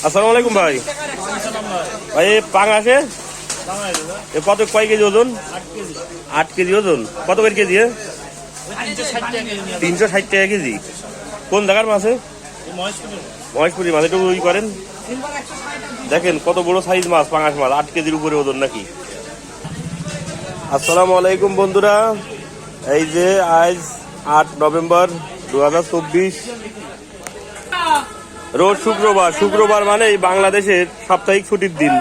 আসসালামু আলাইকুম ভাই। ভাই পাঙাশে কত কয় কেজি ওজন? 8 কেজি ওজন। কত করে কেজি? 360 টাকা কেজি। কোন জায়গার মাছে? মহেশপুরি মাছ। একটু ওই করেন, দেখেন কত বড় সাইজ মাছ, পাঙাশ মাছ, 8 কেজির উপরে ওজন নাকি। আসসালামু আলাইকুম বন্ধুরা, এই যে আজ 8 নভেম্বর 2024, রোজ শুক্রবার। শুক্রবার মানে বাংলাদেশের সাপ্তাহিক ছুটির দিন,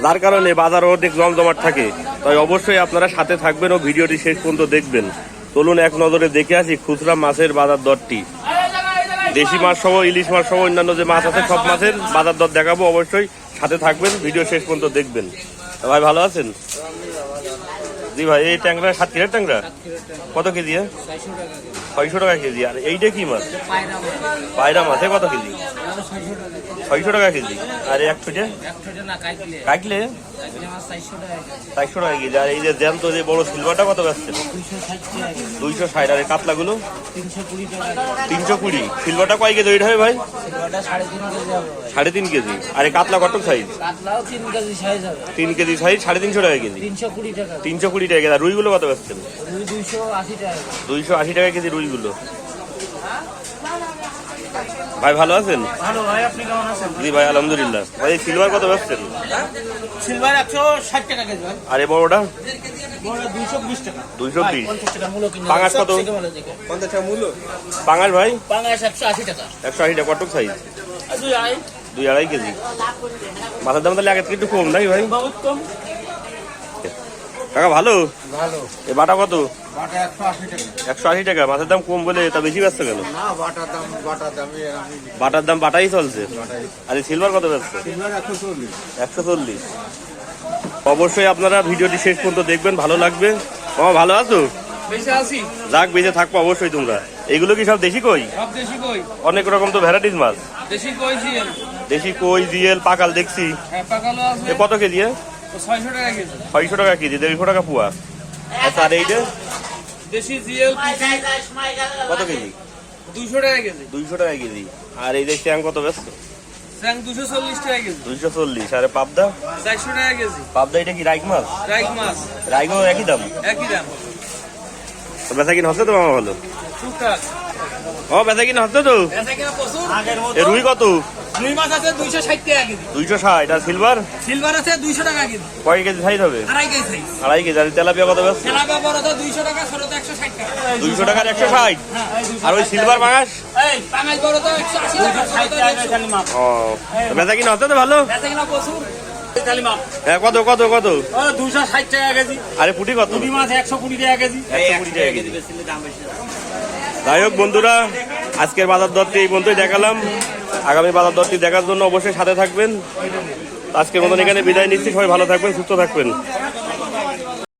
যার কারণে বাজার অনেক জমজমাট থাকে। তাই অবশ্যই আপনারা সাথে থাকবেন ও ভিডিওটি শেষ পর্যন্ত দেখবেন। চলুন এক নজরে দেখে আসি খুচরা মাছের বাজার দরটি। দেশি মাছ সহ, ইলিশ মাছ সহ অন্যান্য যে মাছ আছে সব মাছের বাজার দর দেখাবো। অবশ্যই সাথে থাকবেন, ভিডিও শেষ পর্যন্ত দেখবেন। ভাই ভালো আছেন? জি ভাই। এই ট্যাংরা 7 কিলোর ট্যাংরা কত কেজি? 600 টাকা কেজি। আর এইটা কি মাছ? পায়রা মাছ। কত কেজি? 600 টাকা কেজি। আর এক ছোটে কাটলে 400 টাকা কেজি। আর এই যে জ্যান্ত যে বড় সিলভারটা কত বেচছেন? 260। আর এই কাতলাগুলো 320। সিলভারটা কয় কেজি ওইটা হবে ভাই? 3.5 কেজি। আর এই কাতলা কত সাইজ? 3 কেজি সাইজ, 350 টাকা কেজি। 320 টাকা কেজি। আর রুইগুলো কত বেচছেন? 280 টাকা কেজি রুইগুলো। ভাই ভালো আছেন? ভালো ভাই, আপনি কেমন আছেন? জি ভাই আলহামদুলিল্লাহ। ভাই সিলভার কত বেচছেন? সিলভার 160 টাকা কেজি ভাই। আর এই বড়টা? বড় 220 টাকা। 220। 50 টাকা মূল্য কিনা। পাঙাশ কত? 50 টাকা মূল্য। পাঙাশ ভাই? পাঙাশ 180 টাকা। 180 টাকা। কত সাইজ? দুই আড়াই। 2.5 কেজি। মাছের দাম তাহলে আগের থেকে একটু কম নাকি ভাই? বহুত কম। টাকা ভালো। ভালো। এই বাটা কত? বাটা 180 টাকা। 180 টাকা। মাছের দাম কম বলে তা বেশি বেচছে কেন? না, বাটার দাম বাটার দাম বাটাই চলছে। আর এই সিলভার কত বেচছে? সিলভার 140। 140। অবশ্যই আপনারা ভিডিওটি শেষ পর্যন্ত দেখবেন, ভালো লাগবে। মামা ভালো আছো? বেশি আছি। যাক, বেঁচে থাকবো অবশ্যই তোমরা। এগুলো কি সব দেশি কই? সব দেশি কই। অনেক রকম তো ভ্যারাইটিস মাছ। দেশি কই জিএল। দেশি কই, জিএল, পাকাল দেখছি। হ্যাঁ, পাকালো আছে। কত কেজি? 600 টাকা কেজি। 600 টাকা কেজি, 150 টাকা পোয়া। আচ্ছা, আর এইটা দেশি জিএল কত কেজি? 200 টাকা কেজি। 200 টাকা কেজি। আর এই যে ট্যাং কত ব্যস্ত? স্যাং 240 টাকা কেজি। 240। আর পাবদা? 400 টাকা কেজি। পাবদা এটা কি রাইক মাছ? রাইক মাছ রাইকও একই দাম? একই দাম। তো বেচা কিনা হচ্ছে তো মামা? ভালো। টুকটাক। ও বেচা কিনা হচ্ছে তো? বেচা কিনা প্রচুর। আগের মতো। এ রুই কত? রুই মাছ আছে 260 টাকা কেজি। 260। আর সিলভার? সিলভার আছে 200 টাকা কেজি। কয় কেজি সাইজ হবে? আড়াই কেজি সাইজ। 2.5 কেজি। আর তেলাপিয়া কত ব্যস্ত? তেলাপিয়া বড় তো 200 টাকা, ছোট তো 160 টাকা। 200 টাকার 160। হ্যাঁ, আর ওই সিলভার পাঙাশ? এই পাঙাশ বড় তো 180 টাকা, ছোট তো 100 টাকা। ও, বেচা কিনা হচ্ছে তো ভালো? বেচা কিনা প্রচুর। খালি মাছ। হ্যাঁ, কত কত কত? 260 টাকা কেজি। আরে পুঁটি কত? পুঁটি মাছ 120 টাকা কেজি। 120 টাকা কেজি। যাই হোক বন্ধুরা, আজকের বাজার দরটি এই পর্যন্তই দেখালাম। আগামী বাজার দরটি দেখার জন্য অবশ্যই সাথে থাকবেন। আজকের মতন এখানে বিদায় নিচ্ছি। সবাই ভালো থাকবেন, সুস্থ থাকবেন।